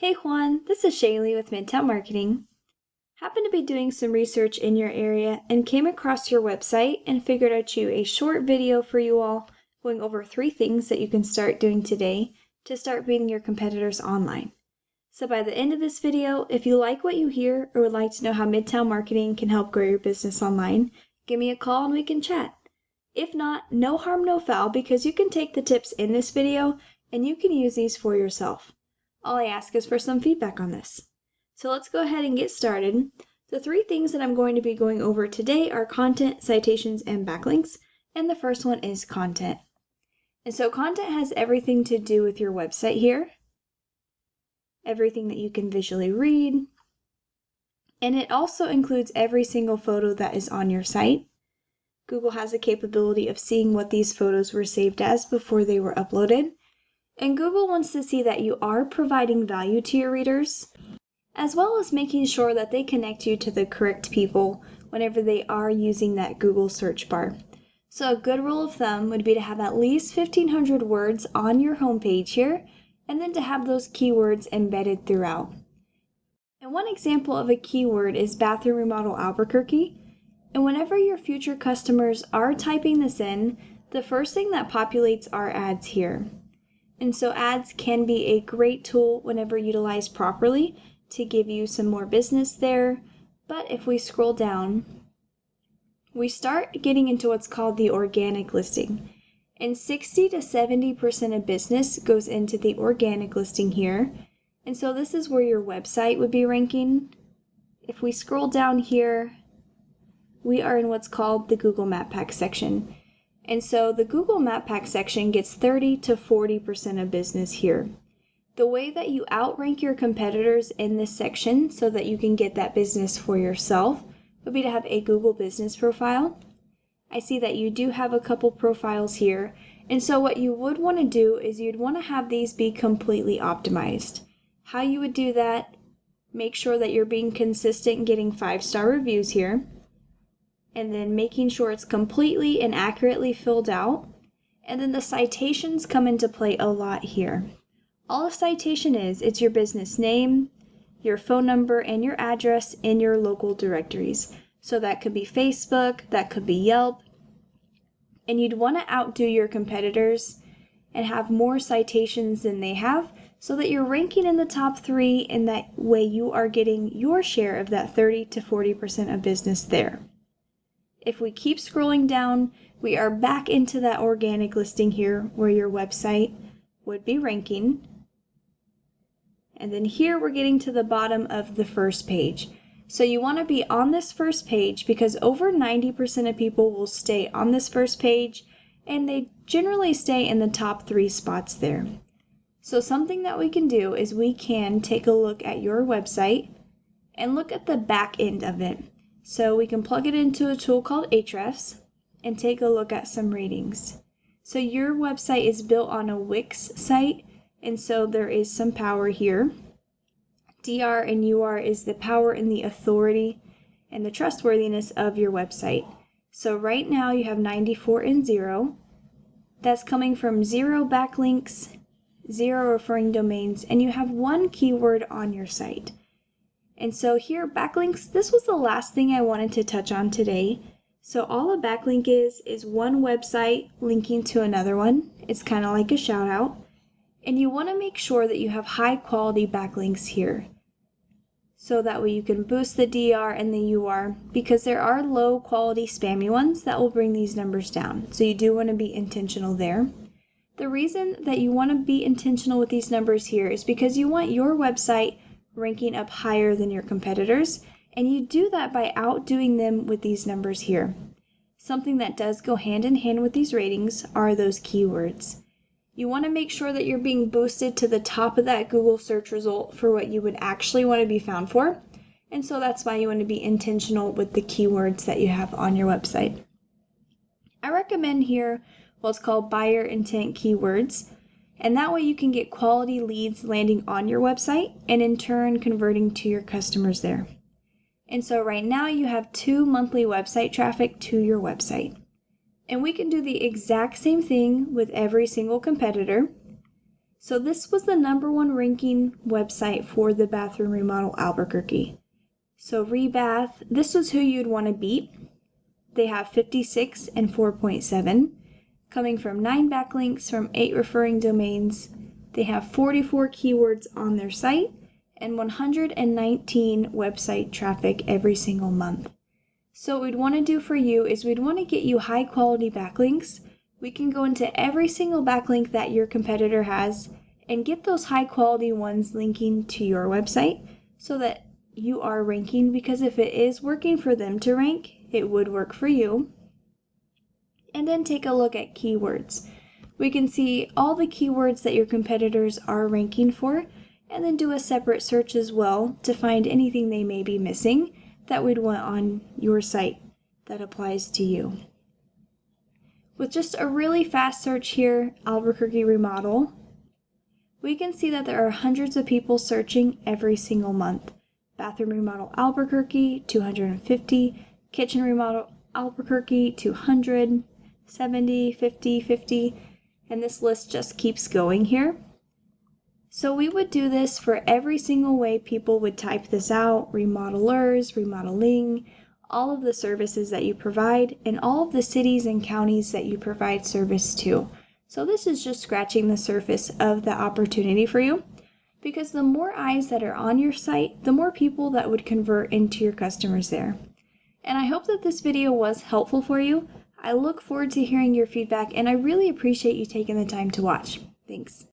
Hey Juan, this is Shaelee with Midtown Marketing. Happened to be doing some research in your area and came across your website and figured I'd shoot a short video for you all going over 3 things that you can start doing today to start beating your competitors online. So by the end of this video, if you like what you hear or would like to know how Midtown Marketing can help grow your business online, give me a call and we can chat. If not, no harm, no foul, because you can take the tips in this video and you can use these for yourself. All I ask is for some feedback on this. So let's go ahead and get started. The 3 things that I'm going to be going over today are content, citations, and backlinks. And the first one is content. And so content has everything to do with your website here. Everything that you can visually read. And it also includes every single photo that is on your site. Google has the capability of seeing what these photos were saved as before they were uploaded. And Google wants to see that you are providing value to your readers, as well as making sure that they connect you to the correct people whenever they are using that Google search bar. So a good rule of thumb would be to have at least 1,500 words on your homepage here, and then to have those keywords embedded throughout. And one example of a keyword is Bathroom Remodel Albuquerque. And whenever your future customers are typing this in, the first thing that populates are ads here. And so ads can be a great tool whenever utilized properly to give you some more business there. But if we scroll down, we start getting into what's called the organic listing. And 60 to 70% of business goes into the organic listing here. And so this is where your website would be ranking. If we scroll down here, we are in what's called the Google Map Pack section. And so the Google Map Pack section gets 30 to 40% of business here. The way that you outrank your competitors in this section so that you can get that business for yourself would be to have a Google business profile. I see that you do have a couple profiles here. And so what you would want to do is you'd want to have these be completely optimized. How you would do that, make sure that you're being consistent and getting 5-star reviews here. And then making sure it's completely and accurately filled out. And then the citations come into play a lot here. All a citation is, it's your business name, your phone number, and your address in your local directories. So that could be Facebook, that could be Yelp. And you'd want to outdo your competitors and have more citations than they have so that you're ranking in the top 3, and that way you are getting your share of that 30 to 40% of business there. If we keep scrolling down, we are back into that organic listing here where your website would be ranking. And then here we're getting to the bottom of the first page. So you want to be on this first page because over 90% of people will stay on this first page, and they generally stay in the top 3 spots there. So something that we can do is we can take a look at your website and look at the back end of it. So we can plug it into a tool called Ahrefs and take a look at some ratings. So your website is built on a Wix site, and so there is some power here. DR and UR is the power and the authority and the trustworthiness of your website. So right now you have 94 and 0. That's coming from 0 backlinks, 0 referring domains, and you have 1 keyword on your site. And so here, backlinks, this was the last thing I wanted to touch on today. So all a backlink is one website linking to another one. It's kind of like a shout out. And you want to make sure that you have high quality backlinks here. So that way you can boost the DR and the UR, because there are low quality spammy ones that will bring these numbers down. So you do want to be intentional there. The reason that you want to be intentional with these numbers here is because you want your website ranking up higher than your competitors, and you do that by outdoing them with these numbers here. Something that does go hand in hand with these ratings are those keywords. You want to make sure that you're being boosted to the top of that Google search result for what you would actually want to be found for, and so that's why you want to be intentional with the keywords that you have on your website. I recommend here what's called buyer intent keywords. And that way you can get quality leads landing on your website and in turn converting to your customers there. And so right now you have 2 monthly website traffic to your website. And we can do the exact same thing with every single competitor. So this was the #1 ranking website for the Bathroom Remodel Albuquerque. So Rebath, this was who you'd want to beat. They have 56 and 4.7, coming from 9 backlinks from 8 referring domains. They have 44 keywords on their site and 119 website traffic every single month. So what we'd want to do for you is we'd want to get you high quality backlinks. We can go into every single backlink that your competitor has and get those high quality ones linking to your website so that you are ranking, because if it is working for them to rank, it would work for you. And then take a look at keywords. We can see all the keywords that your competitors are ranking for, and then do a separate search as well to find anything they may be missing that we'd want on your site that applies to you. With just a really fast search here, Albuquerque Remodel, we can see that there are hundreds of people searching every single month. Bathroom Remodel Albuquerque, 250. Kitchen Remodel Albuquerque, 200. 70, 50, 50. And this list just keeps going here. So we would do this for every single way people would type this out: remodelers, remodeling, all of the services that you provide, and all of the cities and counties that you provide service to. So this is just scratching the surface of the opportunity for you, because the more eyes that are on your site, the more people that would convert into your customers there. And I hope that this video was helpful for you. I look forward to hearing your feedback, and I really appreciate you taking the time to watch. Thanks.